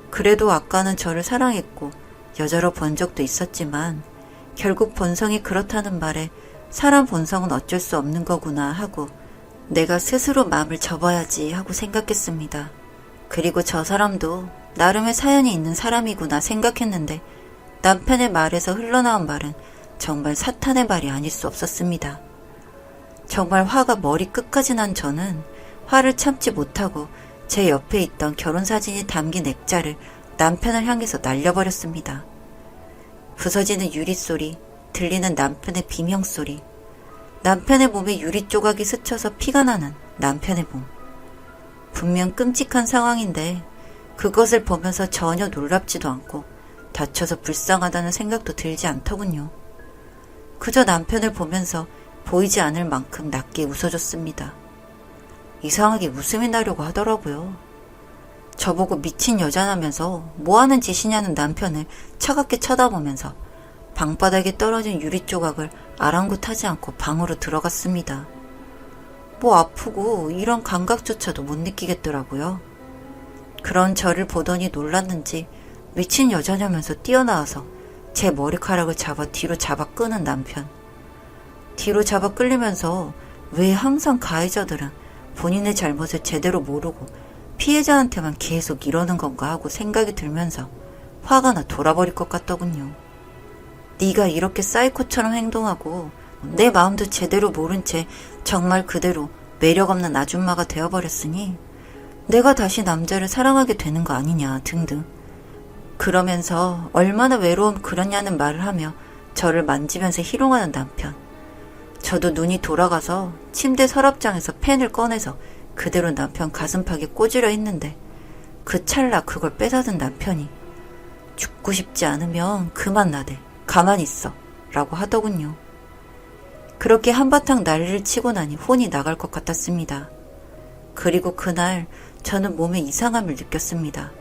그래도 아까는 저를 사랑했고 여자로 본 적도 있었지만 결국 본성이 그렇다는 말에 사람 본성은 어쩔 수 없는 거구나 하고 내가 스스로 마음을 접어야지 하고 생각했습니다. 그리고 저 사람도 나름의 사연이 있는 사람이구나 생각했는데 남편의 말에서 흘러나온 말은 정말 사탄의 말이 아닐 수 없었습니다. 정말 화가 머리 끝까지 난 저는 화를 참지 못하고 제 옆에 있던 결혼사진이 담긴 액자를 남편을 향해서 날려버렸습니다. 부서지는 유리소리, 들리는 남편의 비명소리, 남편의 몸에 유리 조각이 스쳐서 피가 나는 남편의 몸. 분명 끔찍한 상황인데 그것을 보면서 전혀 놀랍지도 않고 다쳐서 불쌍하다는 생각도 들지 않더군요. 그저 남편을 보면서 보이지 않을 만큼 낮게 웃어줬습니다. 이상하게 웃음이 나려고 하더라고요. 저보고 미친 여자라면서 뭐하는 짓이냐는 남편을 차갑게 쳐다보면서 방바닥에 떨어진 유리 조각을 아랑곳하지 않고 방으로 들어갔습니다. 뭐 아프고 이런 감각조차도 못 느끼겠더라고요. 그런 저를 보더니 놀랐는지 미친 여자냐면서 뛰어나와서 제 머리카락을 잡아 뒤로 잡아 끄는 남편. 뒤로 잡아 끌리면서 왜 항상 가해자들은 본인의 잘못을 제대로 모르고 피해자한테만 계속 이러는 건가 하고 생각이 들면서 화가 나 돌아버릴 것 같더군요. 네가 이렇게 사이코처럼 행동하고 내 마음도 제대로 모른 채 정말 그대로 매력 없는 아줌마가 되어버렸으니 내가 다시 남자를 사랑하게 되는 거 아니냐 등등. 그러면서 얼마나 외로움 그러냐는 말을 하며 저를 만지면서 희롱하는 남편. 저도 눈이 돌아가서 침대 서랍장에서 펜을 꺼내서 그대로 남편 가슴팍에 꽂으려 했는데 그 찰나 그걸 뺏어든 남편이 죽고 싶지 않으면 그만 나대. 가만히 있어. 라고 하더군요. 그렇게 한바탕 난리를 치고 나니 혼이 나갈 것 같았습니다. 그리고 그날 저는 몸에 이상함을 느꼈습니다.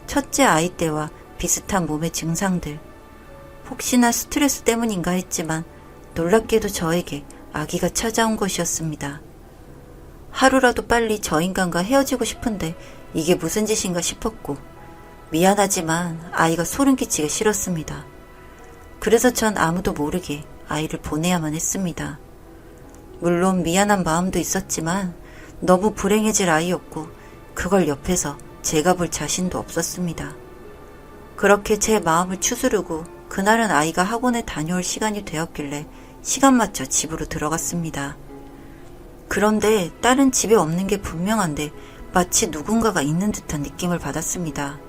첫째 아이 때와 비슷한 몸의 증상들. 혹시나 스트레스 때문인가 했지만 놀랍게도 저에게 아기가 찾아온 것이었습니다. 하루라도 빨리 저 인간과 헤어지고 싶은데 이게 무슨 짓인가 싶었고 미안하지만 아이가 소름 끼치기 싫었습니다. 그래서 전 아무도 모르게 아이를 보내야만 했습니다. 물론 미안한 마음도 있었지만 너무 불행해질 아이였고 그걸 옆에서 제가 볼 자신도 없었습니다. 그렇게 제 마음을 추스르고 그날은 아이가 학원에 다녀올 시간이 되었길래 시간 맞춰 집으로 들어갔습니다. 그런데 딸은 집에 없는 게 분명한데 마치 누군가가 있는 듯한 느낌을 받았습니다.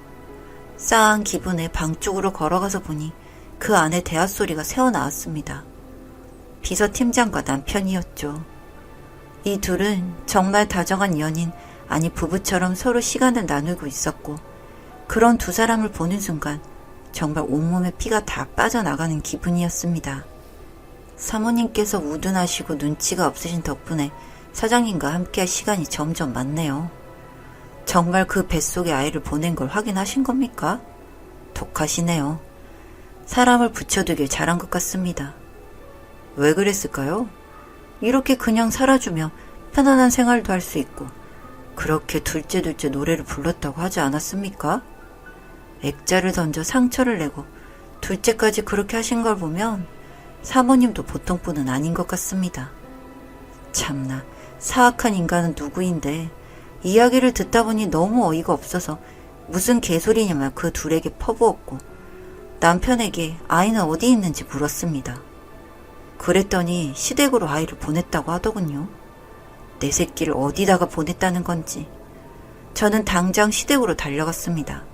싸한 기분에 방 쪽으로 걸어가서 보니 그 안에 대화 소리가 새어나왔습니다. 비서팀장과 남편이었죠. 이 둘은 정말 다정한 연인, 아니 부부처럼 서로 시간을 나누고 있었고 그런 두 사람을 보는 순간 정말 온몸에 피가 다 빠져나가는 기분이었습니다. 사모님께서 우둔하시고 눈치가 없으신 덕분에 사장님과 함께할 시간이 점점 많네요. 정말 그 뱃속에 아이를 보낸 걸 확인하신 겁니까? 독하시네요. 사람을 붙여두길 잘한 것 같습니다. 왜 그랬을까요? 이렇게 그냥 살아주며 편안한 생활도 할 수 있고 그렇게 둘째 노래를 불렀다고 하지 않았습니까? 액자를 던져 상처를 내고 둘째까지 그렇게 하신 걸 보면 사모님도 보통 분은 아닌 것 같습니다. 참나 사악한 인간은 누구인데 이야기를 듣다 보니 너무 어이가 없어서 무슨 개소리냐며 그 둘에게 퍼부었고 남편에게 아이는 어디 있는지 물었습니다. 그랬더니 시댁으로 아이를 보냈다고 하더군요. 내 새끼를 어디다가 보냈다는 건지. 저는 당장 시댁으로 달려갔습니다.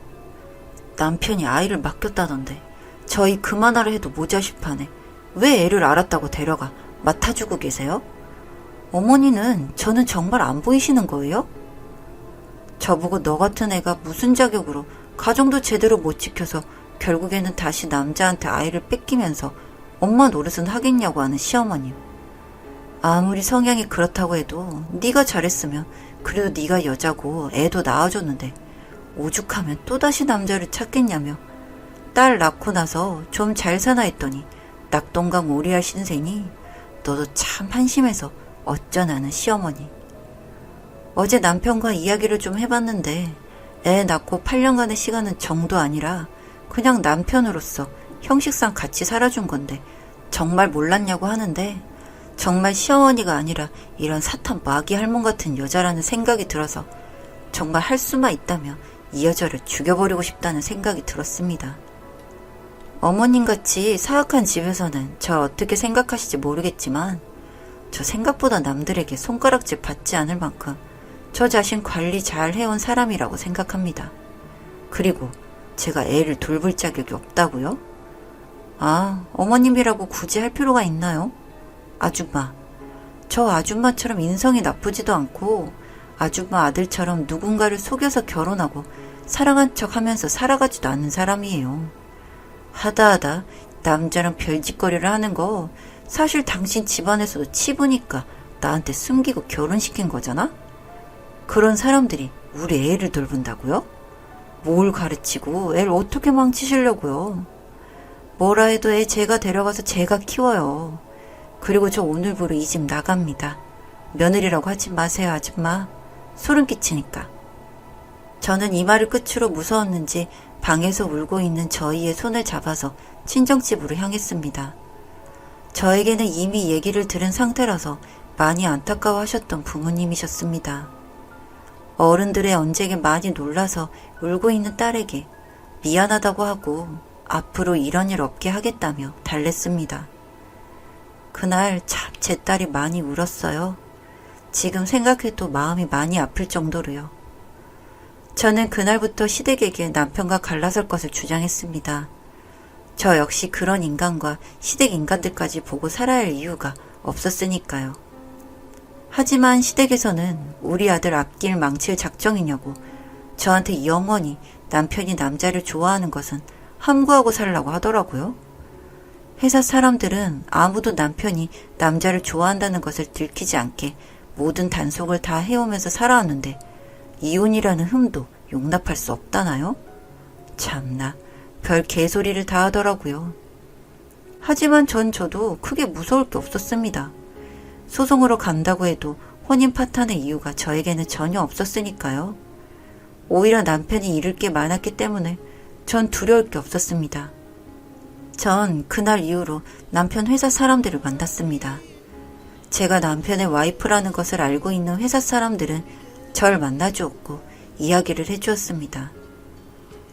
남편이 아이를 맡겼다던데 저희 그만하라 해도 모자실 판에 왜 애를 알았다고 데려가 맡아주고 계세요? 어머니는 저는 정말 안 보이시는 거예요? 저보고 너 같은 애가 무슨 자격으로 가정도 제대로 못 지켜서 결국에는 다시 남자한테 아이를 뺏기면서 엄마 노릇은 하겠냐고 하는 시어머님. 아무리 성향이 그렇다고 해도 네가 잘했으면 그래도 네가 여자고 애도 낳아줬는데 오죽하면 또다시 남자를 찾겠냐며 딸 낳고 나서 좀 잘 사나 했더니 낙동강 오리알 신세니 너도 참 한심해서 어쩌나는 시어머니. 어제 남편과 이야기를 좀 해봤는데 애 낳고 8년간의 시간은 정도 아니라 그냥 남편으로서 형식상 같이 살아준 건데 정말 몰랐냐고 하는데 정말 시어머니가 아니라 이런 사탄 마귀 할멈 같은 여자라는 생각이 들어서 정말 할 수만 있다면 이 여자를 죽여버리고 싶다는 생각이 들었습니다. 어머님같이 사악한 집에서는 저 어떻게 생각하실지 모르겠지만 저 생각보다 남들에게 손가락질 받지 않을 만큼 저 자신 관리 잘 해온 사람이라고 생각합니다. 그리고 제가 애를 돌볼 자격이 없다고요? 아, 어머님이라고 굳이 할 필요가 있나요? 아줌마, 저 아줌마처럼 인성이 나쁘지도 않고 아줌마 아들처럼 누군가를 속여서 결혼하고 사랑한 척 하면서 살아가지도 않는 사람이에요. 하다하다 남자랑 별짓거리를 하는 거 사실 당신 집안에서도 치부니까 나한테 숨기고 결혼시킨 거잖아? 그런 사람들이 우리 애를 돌본다고요? 뭘 가르치고 애를 어떻게 망치시려고요? 뭐라 해도 애 제가 데려가서 제가 키워요. 그리고 저 오늘부로 이 집 나갑니다. 며느리라고 하지 마세요, 아줌마. 소름 끼치니까. 저는 이 말을 끝으로 무서웠는지 방에서 울고 있는 저희의 손을 잡아서 친정집으로 향했습니다. 저에게는 이미 얘기를 들은 상태라서 많이 안타까워하셨던 부모님이셨습니다. 어른들의 언쟁에 많이 놀라서 울고 있는 딸에게 미안하다고 하고 앞으로 이런 일 없게 하겠다며 달랬습니다. 그날 참 제 딸이 많이 울었어요. 지금 생각해도 마음이 많이 아플 정도로요. 저는 그날부터 시댁에게 남편과 갈라설 것을 주장했습니다. 저 역시 그런 인간과 시댁 인간들까지 보고 살아야 할 이유가 없었으니까요. 하지만 시댁에서는 우리 아들 앞길 망칠 작정이냐고 저한테 영원히 남편이 남자를 좋아하는 것은 함구하고 살라고 하더라고요. 회사 사람들은 아무도 남편이 남자를 좋아한다는 것을 들키지 않게 모든 단속을 다 해오면서 살아왔는데 이혼이라는 흠도 용납할 수 없다나요? 참나, 별 개소리를 다 하더라고요. 하지만 저도 크게 무서울 게 없었습니다. 소송으로 간다고 해도 혼인 파탄의 이유가 저에게는 전혀 없었으니까요. 오히려 남편이 잃을 게 많았기 때문에 전 두려울 게 없었습니다. 전 그날 이후로 남편 회사 사람들을 만났습니다. 제가 남편의 와이프라는 것을 알고 있는 회사 사람들은 절 만나주었고 이야기를 해주었습니다.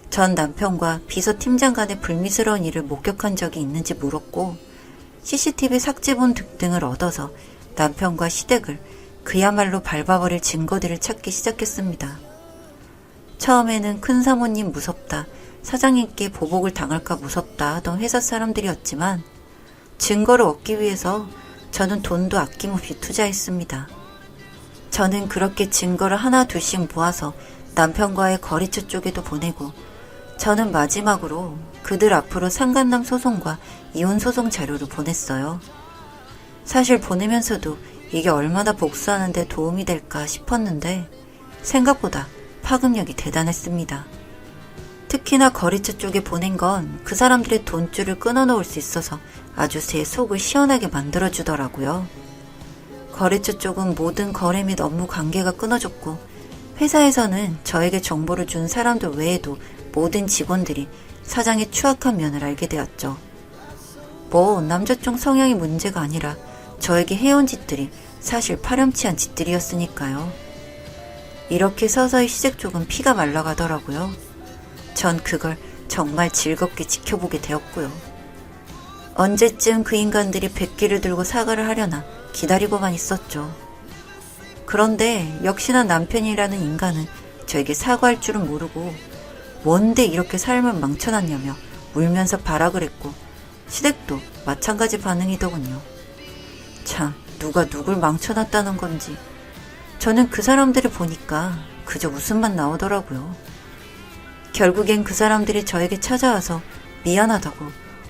전 남편과 비서팀장 간의 불미스러운 일을 목격한 적이 있는지 물었고 CCTV 삭제본 등을 얻어서 남편과 시댁을 그야말로 밟아버릴 증거들을 찾기 시작했습니다. 처음에는 큰 사모님 무섭다, 사장님께 보복을 당할까 무섭다 하던 회사 사람들이었지만 증거를 얻기 위해서 저는 돈도 아낌없이 투자했습니다. 저는 그렇게 증거를 하나 둘씩 모아서 남편과의 거래처 쪽에도 보내고 저는 마지막으로 그들 앞으로 상간남 소송과 이혼 소송 자료를 보냈어요. 사실 보내면서도 이게 얼마나 복수하는 데 도움이 될까 싶었는데 생각보다 파급력이 대단했습니다. 특히나 거래처 쪽에 보낸 건 그 사람들의 돈줄을 끊어놓을 수 있어서 아주 제 속을 시원하게 만들어주더라고요. 거래처 쪽은 모든 거래 및 업무 관계가 끊어졌고 회사에서는 저에게 정보를 준 사람들 외에도 모든 직원들이 사장의 추악한 면을 알게 되었죠. 남자 쪽 성향이 문제가 아니라 저에게 해온 짓들이 사실 파렴치한 짓들이었으니까요. 이렇게 서서히 시댁 쪽은 피가 말라가더라고요. 전 그걸 정말 즐겁게 지켜보게 되었고요. 언제쯤 그 인간들이 백기를 들고 사과를 하려나 기다리고만 있었죠. 그런데 역시나 남편이라는 인간은 저에게 사과할 줄은 모르고 뭔데 이렇게 삶을 망쳐놨냐며 울면서 발악을 했고 시댁도 마찬가지 반응이더군요. 참, 누가 누굴 망쳐놨다는 건지 저는 그 사람들을 보니까 그저 웃음만 나오더라고요. 결국엔 그 사람들이 저에게 찾아와서 미안하다고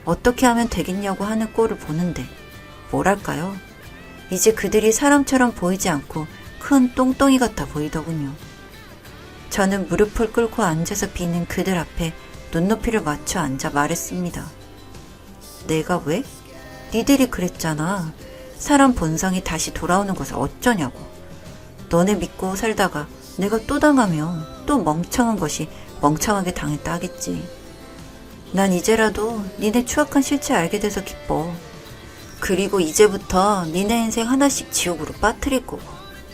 어떻게 하면 되겠냐고 하는 꼴을 보는데 뭐랄까요? 이제 그들이 사람처럼 보이지 않고 큰 똥덩이 같아 보이더군요. 저는 무릎을 꿇고 앉아서 비는 그들 앞에 눈높이를 맞춰 앉아 말했습니다. 내가 왜? 니들이 그랬잖아. 사람 본성이 다시 돌아오는 것을 어쩌냐고. 너네 믿고 살다가 내가 또 당하면 또 멍청한 것이 멍청하게 당했다 하겠지. 난 이제라도 니네 추악한 실체 알게 돼서 기뻐. 그리고 이제부터 니네 인생 하나씩 지옥으로 빠뜨릴 거고.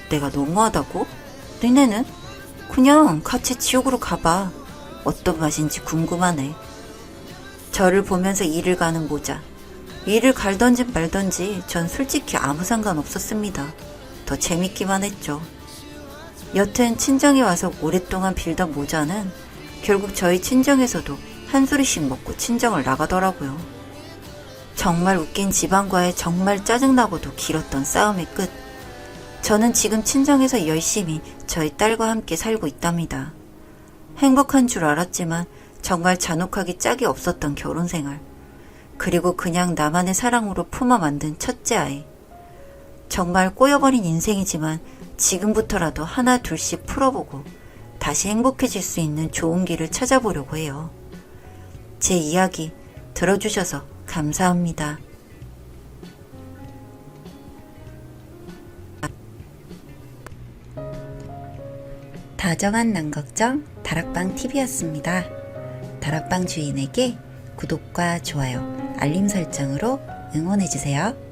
내가 너무하다고? 니네는 그냥 같이 지옥으로 가봐. 어떤 맛인지 궁금하네. 저를 보면서 이를 가는 모자. 이를 갈던지 말던지 전 솔직히 아무 상관 없었습니다. 더 재밌기만 했죠. 여튼 친정에 와서 오랫동안 빌던 모자는 결국 저희 친정에서도 한 소리씩 먹고 친정을 나가더라고요. 정말 웃긴 집안과의 정말 짜증나고도 길었던 싸움의 끝. 저는 지금 친정에서 열심히 저희 딸과 함께 살고 있답니다. 행복한 줄 알았지만 정말 잔혹하기 짝이 없었던 결혼생활. 그리고 그냥 나만의 사랑으로 품어 만든 첫째 아이. 정말 꼬여버린 인생이지만 지금부터라도 하나 둘씩 풀어보고 다시 행복해질 수 있는 좋은 길을 찾아보려고 해요. 제 이야기 들어주셔서 감사합니다. 다정한 남걱정 다락방TV였습니다. 다락방 주인에게 구독과 좋아요, 알림 설정으로 응원해주세요.